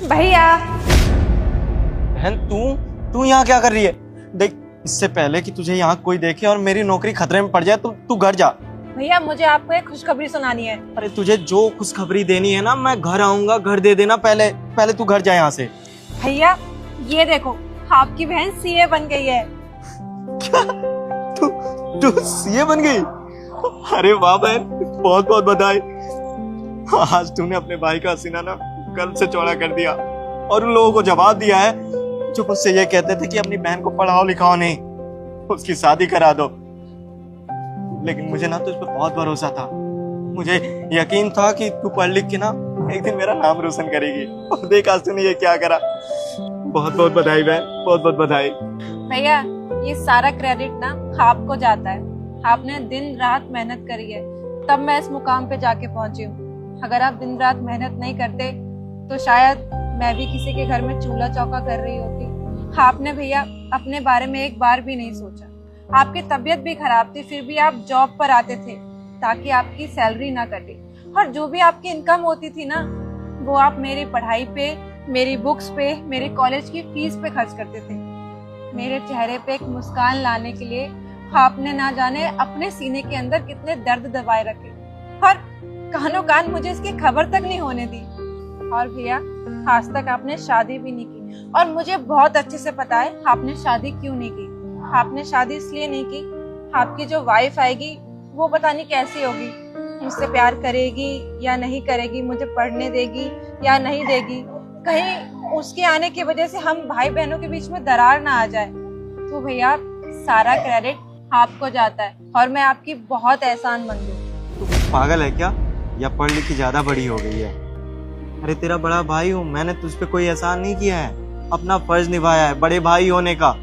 भैया। बहन तू यहाँ क्या कर रही है? देख, इससे पहले कि तुझे यहाँ कोई देखे और मेरी नौकरी खतरे में पड़ जाए तो तू घर जा। भैया मुझे आपको एक खुशखबरी सुनानी है। अरे तुझे जो खुशखबरी देनी है ना, मैं घर आऊंगा, घर दे देना। पहले तू घर जा यहाँ से। भैया ये देखो, आपकी बहन सीए बन गई है। क्या? तू सीए बन गई? अरे वाह बहन, बहुत बहुत बधाई। आज तूने अपने भाई का सीना ना गर्व से चौड़ा कर दिया और उन लोगों को जवाब दिया है जो मुझसे ये कहते थे कि अपनी बहन को पढ़ाओ लिखाओ नहीं, उसकी शादी करा दो। लेकिन मुझे ना तुझ पर बहुत भरोसा था। मुझे यकीन था कि तू पढ़ लिख के ना एक दिन मेरा नाम रोशन करेगी, और देख आज तूने ये क्या करा। बहुत बहुत बधाई बहन, बहुत बहुत बधाई। भैया ये सारा क्रेडिट ना आपको जाता है। आपने दिन रात मेहनत करी है, तब मैं इस मुकाम पे जाके पहुंची हूँ। अगर आप दिन रात मेहनत नहीं करते तो शायद मैं भी किसी के घर में चूल्हा चौका कर रही होती। आपने भैया अपने बारे में एक बार भी नहीं सोचा। आपकी तबीयत भी खराब थी, फिर भी आप जॉब पर आते थे ताकि आपकी सैलरी ना कटे, और जो भी आपकी इनकम होती थी ना, वो आप मेरी पढ़ाई पे, मेरी बुक्स पे, मेरे कॉलेज की फीस पे खर्च करते थे। मेरे चेहरे पे एक मुस्कान लाने के लिए आपने ना जाने अपने सीने के अंदर कितने दर्द दबाए रखे, और कानों कान मुझे इसकी खबर तक नहीं होने दी। और भैया आज तक आपने शादी भी नहीं की, और मुझे बहुत अच्छे से पता है आपने शादी क्यों नहीं की। आपने शादी इसलिए नहीं की, आपकी जो वाइफ आएगी वो पता नहीं कैसी होगी, मुझसे प्यार करेगी या नहीं करेगी, मुझे पढ़ने देगी या नहीं देगी, कहीं उसके आने की वजह से हम भाई बहनों के बीच में दरार ना आ जाए। तो भैया सारा क्रेडिट आपको जाता है, और मैं आपकी बहुत एहसानमंद हूँ। तू पागल है क्या, या पढ़ लिख के ज्यादा बड़ी हो गई है? अरे तेरा बड़ा भाई हूँ, मैंने तुझ पे कोई एहसान नहीं किया है, अपना फर्ज निभाया है बड़े भाई होने का।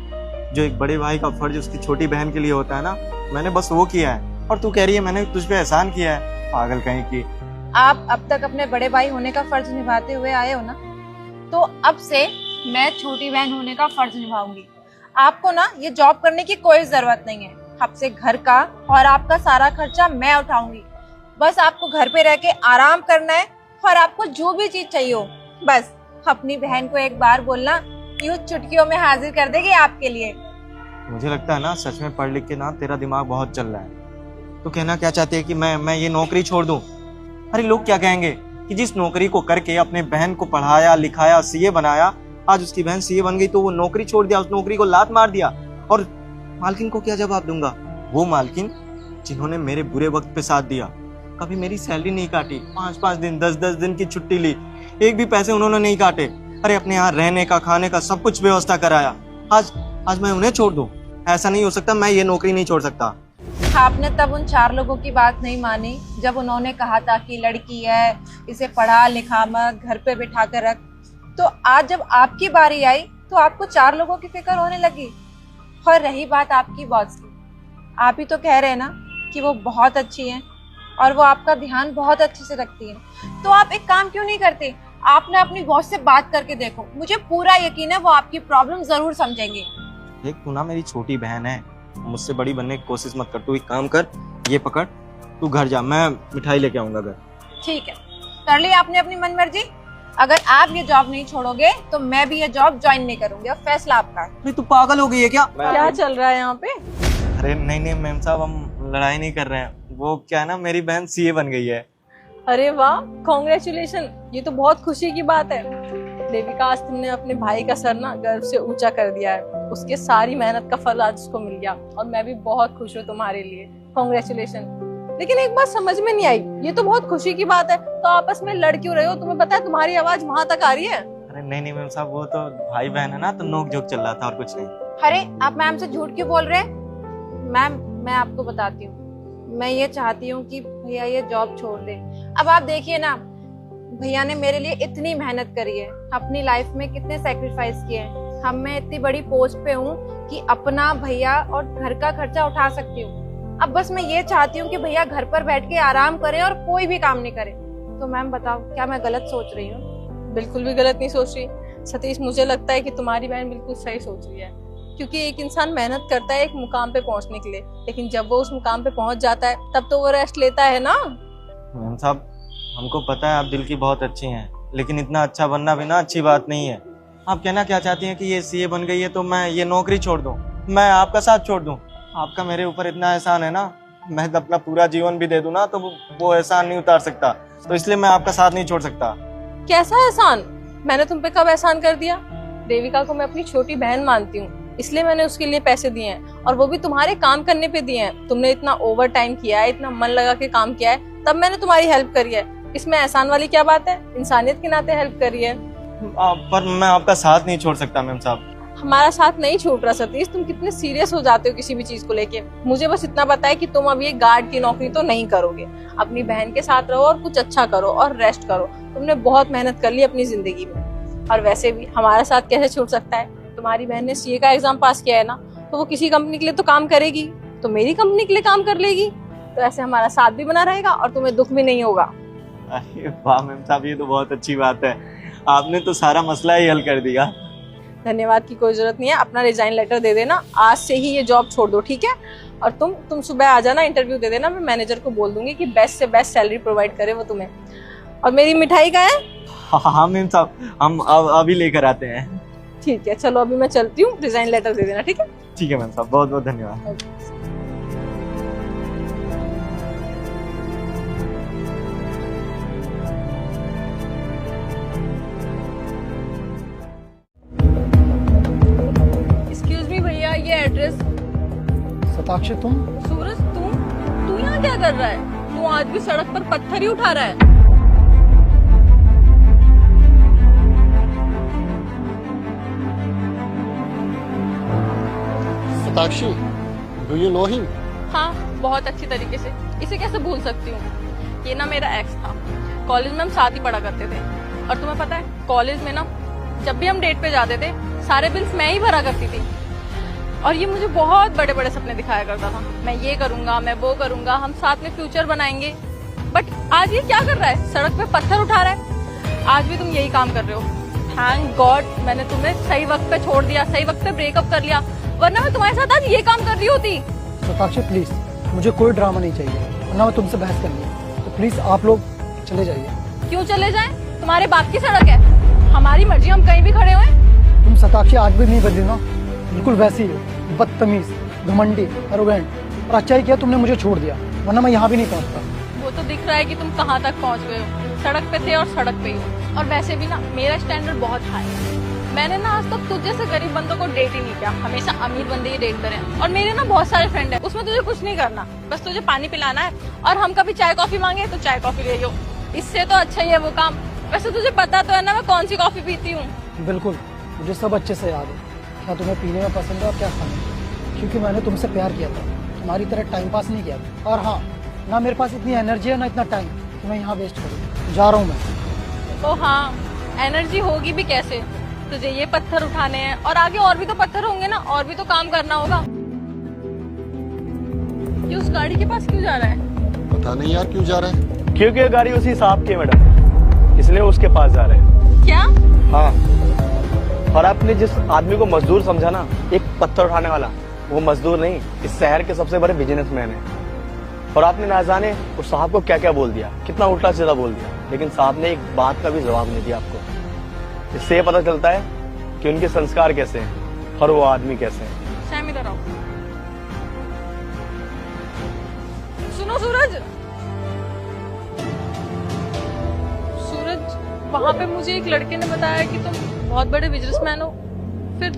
जो एक बड़े भाई का फर्ज उसकी छोटी बहन के लिए होता है ना, मैंने बस वो किया है। और तू कह रही है मैंने तुझ पे एहसान किया है? पागल कहीं की। आप अब तक अपने बड़े भाई होने का फर्ज निभाते हुए आए हो ना, तो अब से मैं छोटी बहन होने का फर्ज निभाऊंगी। आपको ना ये जॉब करने की कोई जरूरत नहीं है। अब से घर का और आपका सारा खर्चा मैं उठाऊंगी। बस आपको घर पे रह के आराम करना है, और आपको जो भी चीज चाहिए हो बस अपनी बहन को एक बार बोलना, यूं चुटकियों में हाजिर कर देगी आपके लिए। मुझे लगता है ना सच में पढ़ लिख के ना तेरा दिमाग बहुत चल रहा है। तू कहना क्या चाहती है कि मैं ये नौकरी छोड़ दूं? अरे लोग क्या कहेंगे कि जिस नौकरी को करके अपने बहन को पढ़ाया लिखाया सीए बनाया, आज उसकी बहन सीए बन गई तो वो नौकरी छोड़ दिया, उस नौकरी को लात मार दिया। और मालकिन को क्या जवाब दूंगा? वो मालकिन जिन्होंने मेरे बुरे वक्त पे साथ दिया, कभी मेरी सैलरी नहीं काटी, 5-5 दिन 10-10 दिन की छुट्टी ली, एक भी पैसे उन्होंने नहीं काटे। अरे अपने यहाँ रहने का खाने का सब कुछ व्यवस्था कराया। आज मैं उन्हें छोड़ दूं? ऐसा नहीं हो सकता, मैं ये नौकरी नहीं छोड़ सकता। आपने तब उन 4 लोगों की बात नहीं मानी जब उन्होंने कहा था कि लड़की है, इसे पढ़ा लिखा मत, घर पे बिठा कर रख। तो आज जब आपकी बारी आई तो आपको 4 लोगों की फिक्र होने लगी। और रही बात आपकी बॉस की, आप ही तो कह रहे हैं ना कि वो बहुत अच्छी हैं और वो आपका ध्यान बहुत अच्छे से रखती हैं। तो आप एक काम क्यों नहीं करते, आपने अपनी बॉस से बात करके देखो, मुझे पूरा यकीन है वो आपकी प्रॉब्लम जरूर समझेंगे। देख तू ना मेरी छोटी बहन है, मुझसे बड़ी बनने की कोशिश मत कर। तू एक काम कर, ये पकड़, तू घर जा, मैं मिठाई लेके आऊंगा घर। ठीक है, कर ली आपने अपनी मनमर्जी। अगर आप ये जॉब नहीं छोड़ोगे तो मैं भी ये जॉब ज्वाइन नहीं करूंगी, और फैसला आपका है। अरे तू पागल हो गई है क्या? क्या चल रहा है यहाँ पे? अरे नहीं मैम साहब, हम लड़ाई नहीं कर रहे हैं। वो क्या है ना, मेरी बहन सीए बन गई है। अरे वाह, कॉन्ग्रेचुलेशन, ये तो बहुत खुशी की बात है। देविका, आज तुमने अपने भाई का सर ना गर्व से ऊंचा कर दिया है। उसके सारी मेहनत का फल आज उसको मिल गया, और मैं भी बहुत खुश हूँ तुम्हारे लिए। कॉन्ग्रेचुलेशन। लेकिन एक बात समझ में नहीं आई, ये तो बहुत खुशी की बात है, तो आपस में लड़ क्यों रहे हो? तुम्हें पता है तुम्हारी आवाज वहां तक आ रही है। अरे नहीं मैम साहब, वो तो भाई बहन है ना, तो नोक झोंक चल रहा था और कुछ नहीं। अरे आप मैम से झूठ क्यों बोल रहे हैं? मैम मैं आपको बताती हूँ, मैं ये चाहती हूँ कि भैया ये जॉब छोड़ दे। अब आप देखिए ना, भैया ने मेरे लिए इतनी मेहनत करी है, अपनी लाइफ में कितने सैक्रिफाइस किए हैं। हम मैं इतनी बड़ी पोस्ट पे हूँ कि अपना भैया और घर का खर्चा उठा सकती हूँ। अब बस मैं ये चाहती हूँ कि भैया घर पर बैठ के आराम करें और कोई भी काम नहीं करे। तो मैम बताओ, क्या मैं गलत सोच रही हूँ? बिल्कुल भी गलत नहीं सोच रही सतीश, मुझे लगता है कि तुम्हारी बहन बिल्कुल सही सोच रही है। क्योंकि एक इंसान मेहनत करता है एक मुकाम पे पहुंचने के लिए, लेकिन जब वो उस मुकाम पे पहुंच जाता है तब तो वो रेस्ट लेता है ना। मैम साहब, हमको पता है आप दिल की बहुत अच्छी हैं, लेकिन इतना अच्छा बनना भी ना अच्छी बात नहीं है। आप कहना क्या चाहती हैं कि ये सीए बन गई है तो मैं ये नौकरी छोड़ दूं, मैं आपका साथ छोड़ दूं? आपका मेरे ऊपर इतना एहसान है ना, मैं अपना पूरा जीवन भी दे दूं ना तो वो एहसान नहीं उतार सकता, तो इसलिए मैं आपका साथ नहीं छोड़ सकता। कैसा एहसान? मैंने तुम पे कब एहसान कर दिया? देविका को मैं अपनी छोटी बहन मानती हूँ, इसलिए मैंने उसके लिए पैसे दिए हैं, और वो भी तुम्हारे काम करने पे दिए हैं। तुमने इतना ओवर टाइम किया है, इतना मन लगा के काम किया है, तब मैंने तुम्हारी हेल्प करी है। इसमें एहसान वाली क्या बात है? इंसानियत के नाते हेल्प करी है। पर मैं आपका साथ नहीं छोड़ सकता मैम साहब। हमारा साथ नहीं छूट रहा सतीश, तुम कितने सीरियस हो जाते हो किसी भी चीज को लेके। मुझे बस इतना पता है कि तुम अब ये गार्ड की नौकरी तो नहीं करोगे। अपनी बहन के साथ रहो और कुछ अच्छा करो और रेस्ट करो। तुमने बहुत मेहनत कर ली अपनी जिंदगी में, और वैसे भी हमारा साथ कैसे छूट सकता है? तुम्हारी बहन ने सीए का एग्जाम पास किया है ना, तो वो किसी कंपनी के लिए तो काम करेगी, तो मेरी कंपनी के लिए काम कर लेगी, तो ऐसे हमारा साथ भी बना रहेगा और तुम्हें दुख भी नहीं होगा। अरे वाह मैम साहब, ये तो बहुत अच्छी बात है, आपने तो सारा मसला ही हल कर दिया। धन्यवाद की कोई जरूरत नहीं है, अपना रिजाइन लेटर दे देना, आज से ही ये जॉब छोड़ दो, ठीक है? और तुम सुबह आ जाना, इंटरव्यू दे देना, मैं मैनेजर को बोल दूंगी कि बेस्ट से बेस्ट सैलरी प्रोवाइड करे वो तुम्हें। और मेरी मिठाई का है? हाँ मैम साहब, हम अभी लेकर आते हैं। ठीक है, चलो अभी मैं चलती हूँ, रिजाइन लेटर दे देना, ठीक है? ठीक है मैम साहब, बहुत बहुत धन्यवाद। एक्सक्यूज मी भैया, ये एड्रेस। सताक्षी तुम? सूरज, तू यहाँ क्या कर रहा है? तू आज भी सड़क पर पत्थर ही उठा रहा है। Satakshi, do you know him? हाँ, बहुत अच्छी तरीके से। इसे कैसे भूल सकती हूँ? ये ना मेरा एक्स था, कॉलेज में हम साथ ही पढ़ा करते थे। और तुम्हें पता है, कॉलेज में ना जब भी हम डेट पे जाते थे, सारे बिल्स मैं ही भरा करती थी। और ये मुझे बहुत बड़े बड़े सपने दिखाया करता था, मैं ये करूंगा, मैं वो करूंगा, हम साथ में फ्यूचर बनाएंगे। बट आज ये क्या कर रहा है? सड़क पे पत्थर उठा रहा है। आज भी तुम यही काम कर रहे हो। थैंक गॉड मैंने तुम्हें सही वक्त पे छोड़ दिया, सही वक्त पे ब्रेकअप कर लिया, वरना मैं तुम्हारे साथ आज ये काम कर रही होती। सताक्षी प्लीज, मुझे कोई ड्रामा नहीं चाहिए, वरना मैं तुमसे बहस करनी है। तो प्लीज आप लोग चले जाइए। क्यों चले जाएं? तुम्हारे बाप की सड़क है, हमारी मर्जी, हम कहीं भी खड़े हुए। तुम सताक्षी आज भी नहीं बदली ना, बिल्कुल वैसी ही हो, बदतमीज, घमंडी, एरोगेंट। और अच्छा ही किया तुमने मुझे छोड़ दिया, वरना मैं यहाँ भी नहीं पहुँचता। वो तो दिख रहा है कि तुम कहाँ तक पहुँच गए हो, सड़क पे थे और सड़क पे ही हो। और वैसे भी ना मेरा स्टैंडर्ड बहुत हाई है, मैंने ना आज तक तुझ जैसे गरीब बंदों को डेट ही नहीं किया, हमेशा अमीर बंदे ही डेट करें। और मेरे ना बहुत सारे फ्रेंड है, उसमें तुझे कुछ नहीं करना, बस तुझे पानी पिलाना है, और हम कभी चाय कॉफी मांगे तो चाय कॉफी ले लो, इससे तो अच्छा ही है वो काम। वैसे तुझे पता तो है ना मैं कौन सी कॉफी पीती हूँ? बिल्कुल, मुझे सब अच्छे से याद है, क्या तुम्हें पीने में पसंद है और क्या खाने में। क्योंकि मैंने तुमसे प्यार किया था, तुम्हारी तरह टाइम पास नहीं किया था। और हाँ, ना मेरे पास इतनी एनर्जी है ना इतना टाइम कि मैं यहाँ वेस्ट करूँ। जा रहा हूँ मैं। तो हाँ, एनर्जी होगी भी कैसे? तुझे ये पत्थर उठाने हैं, और आगे और भी तो पत्थर होंगे ना, और भी तो काम करना होगा। ये उस गाड़ी के पास क्यों जा रहा है? पता नहीं यार क्यों जा रहा है। क्योंकि ये गाड़ी उसी साहब की है मैडम, इसलिए उसके पास जा रहे हैं। क्या? हाँ, और आपने जिस आदमी को मजदूर समझा ना, एक पत्थर उठाने वाला, वो मजदूर नहीं, इस शहर के सबसे बड़े बिजनेसमैन है। और आपने ना जाने उस साहब को क्या क्या बोल दिया, कितना उल्टा सीधा बोल दिया, लेकिन साहब ने एक बात का भी जवाब नहीं दिया आपको। इससे ये पता चलता है कि उनके संस्कार कैसे हैं और वो आदमी कैसे हैं। सैम इधर आओ। सुनो सूरज, सूरज, वहाँ पे मुझे एक लड़के ने बताया कि तुम बहुत बड़े बिजनेसमैन हो,